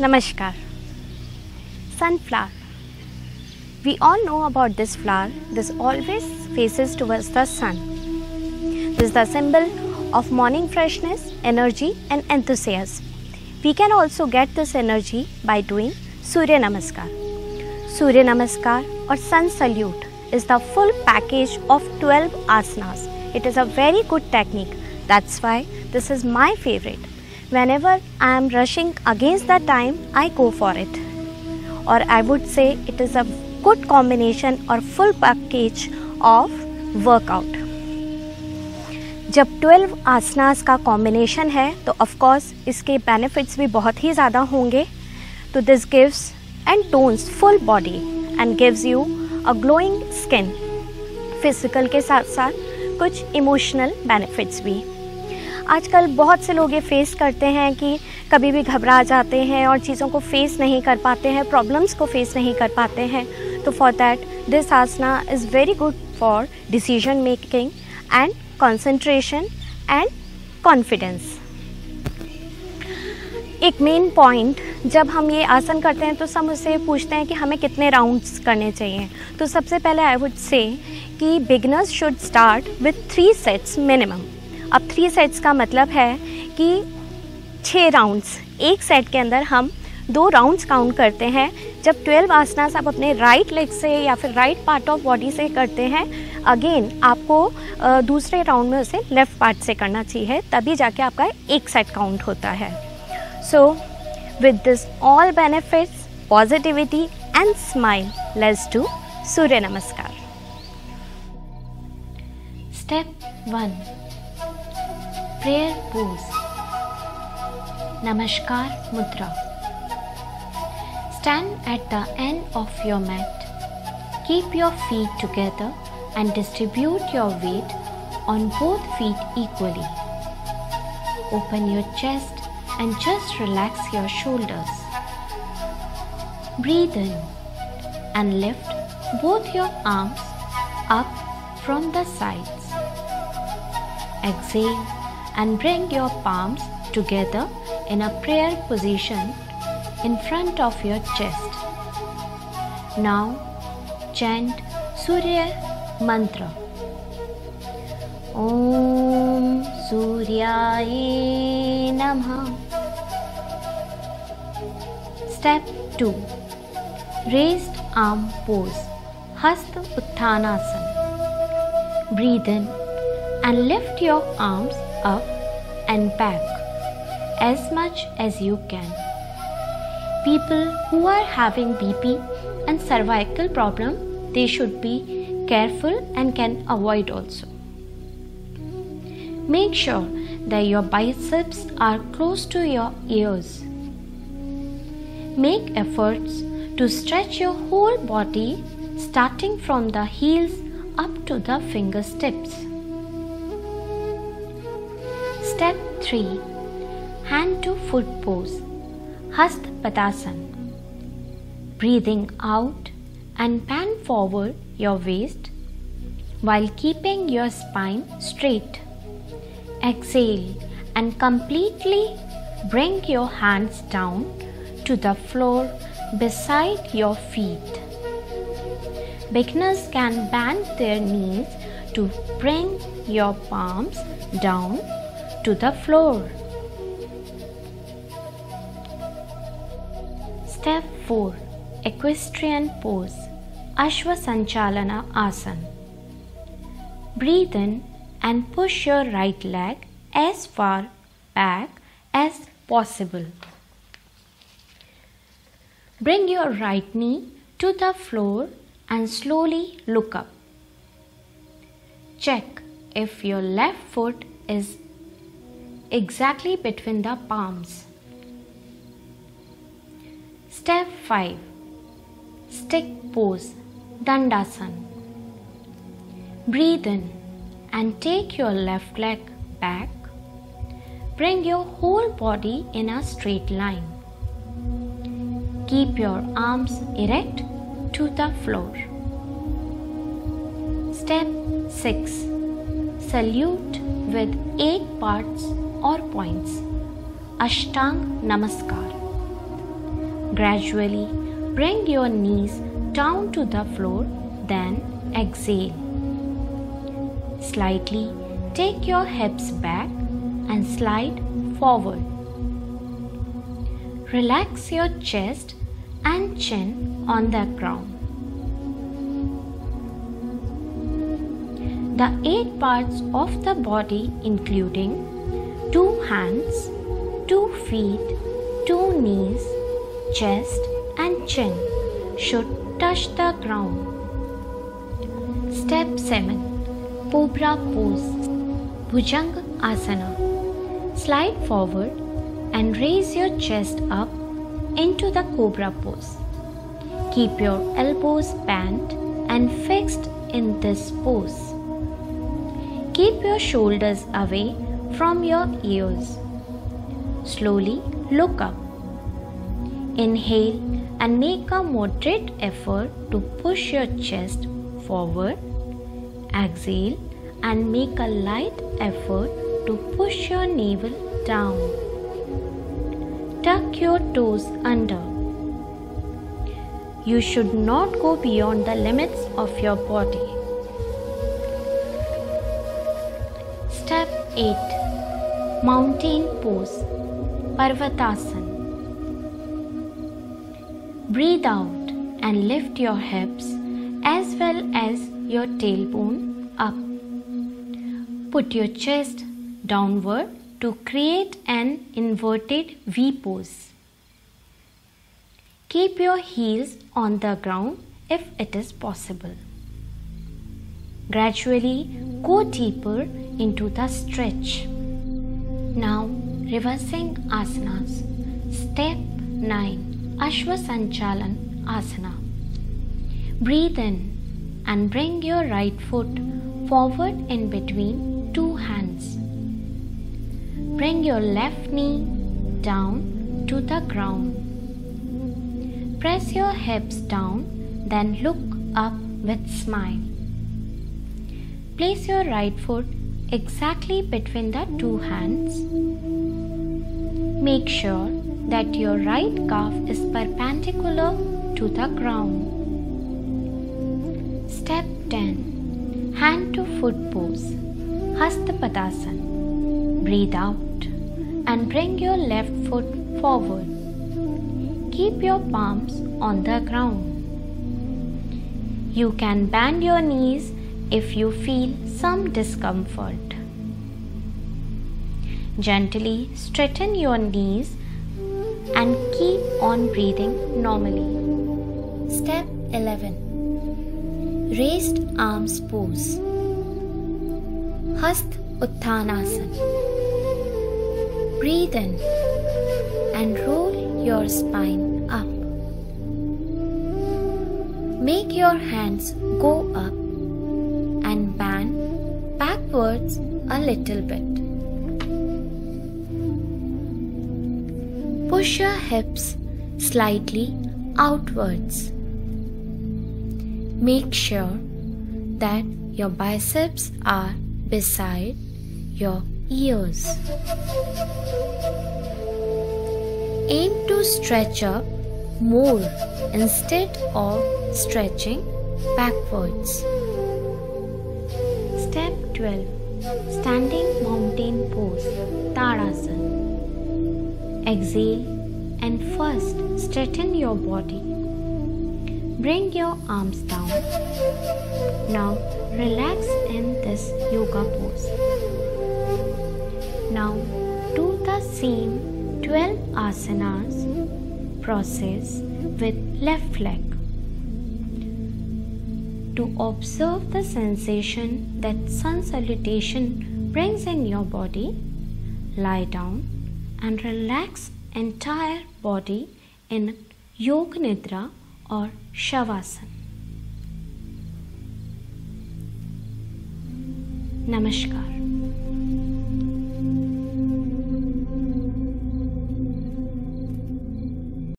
Namaskar. Sunflower. We all know about this flower. This always faces towards the sun. This is the symbol of morning freshness, energy and enthusiasm. We can also get this energy by doing Surya Namaskar. Surya Namaskar or Sun Salute is the full package of 12 asanas. It is a very good technique. That's why this is my favorite. Whenever I am rushing against the time, I go for it. Or I would say it is a good combination or full package of workout. जब 12 आसनास का combination है तो of course इसके benefits भी बहुत ही ज़्यादा होंगे. तो this gives and tones full body and gives you a glowing skin. Physical के साथ साथ कुछ इमोशनल बेनिफिट्स भी. आजकल बहुत से लोग ये फेस करते हैं कि कभी भी घबरा जाते हैं और चीज़ों को फेस नहीं कर पाते हैं, प्रॉब्लम्स को फेस नहीं कर पाते हैं. तो for that this asana is very good for decision making and concentration and confidence. एक मेन पॉइंट, जब हम ये आसन करते हैं तो सब मुझसे पूछते हैं कि हमें कितने राउंड्स करने चाहिए. तो सबसे पहले आई वुड से कि beginners should start with 3 sets minimum. अब 3 सेट्स का मतलब है कि 6 राउंड्स. एक सेट के अंदर हम 2 राउंड्स काउंट करते हैं. जब 12 आसनास आप अपने राइट लेग से या फिर राइट पार्ट ऑफ बॉडी से करते हैं, अगेन आपको दूसरे राउंड में उसे लेफ्ट पार्ट से करना चाहिए, तभी जाके आपका एक सेट काउंट होता है. So with this all benefits, positivity and smile, let's do Surya Namaskar. Step 1, prayer pose. Namaskar mudra. Stand at the end of your mat. Keep your feet together and distribute your weight on both feet equally. Open your chest and just relax your shoulders. Breathe in and lift both your arms up from the sides. Exhale and bring your palms together in a prayer position in front of your chest. Now chant Surya Mantra. Om Suryaye Namah. Step 2, raised arm pose, Hasta Uttanasana. Breathe in and lift your arms up and back as much as you can. People who are having BP and cervical problem, they should be careful and can avoid also. Make sure that your biceps are close to your ears. Make efforts to stretch your whole body starting from the heels up to the fingertips. Step 3, hand to foot pose, Hasta Padasana. Breathing out and bend forward your waist while keeping your spine straight. Exhale and completely bring your hands down to the floor beside your feet. Beginners can bend their knees to bring your palms down to the floor. Step 4, equestrian pose, Ashwa Sanchalana Asana. Breathe in and push your right leg as far back as possible. Bring your right knee to the floor and slowly look up. Check if your left foot is exactly between the palms. Step 5, stick pose, Dandasana. Breathe in and take your left leg back. Bring your whole body in a straight line. Keep your arms erect to the floor. Step 6, salute with 8 parts or points, Ashtang Namaskar. Gradually bring your knees down to the floor, then exhale. Slightly take your hips back and slide forward. Relax your chest and chin on the ground. The 8 parts of the body, including 2 hands, 2 feet, 2 knees, chest and chin, should touch the ground. Step 7. Cobra pose. Bhujanga Asana. Slide forward and raise your chest up into the Cobra pose. Keep your elbows bent and fixed in this pose. Keep your shoulders away from your ears. Slowly look up. Inhale and make a moderate effort to push your chest forward. Exhale and make a light effort to push your navel down. Tuck your toes under. You should not go beyond the limits of your body. Step 8. Mountain pose. Parvatasana. Breathe out and lift your hips as well as your tailbone up. Put your chest downward to create an inverted V pose. Keep your heels on the ground if it is possible. Gradually go deeper into the stretch. Now reversing asanas. Step 9. Ashwasanchalan Asana. Breathe in and bring your right foot forward in between 2 hands. Bring your left knee down to the ground. Press your hips down, then look up with smile. Place your right foot exactly between the 2 hands. Make sure that your right calf is perpendicular to the ground. Step 10. Hand to foot pose. Hasta Padasana. Breathe out and bring your left foot forward. Keep your palms on the ground. You can bend your knees if you feel some discomfort. Gently straighten your knees and keep on breathing normally. Step 11. Raised arms pose. Hasta Uttanasana. Breathe in and roll your spine up. Make your hands go up and bend backwards a little bit. Push your hips slightly outwards. Make sure that your biceps are beside your ears. Aim to stretch up more instead of stretching backwards. Step 12. Standing mountain pose. Tadasana. Exhale and first straighten your body. Bring your arms down. Now relax in this yoga pose. Now do the same 12 asanas process with left leg. To observe the sensation that sun salutation brings in your body, lie down and relax entire body in Yoga Nidra or Shavasana. Namaskar.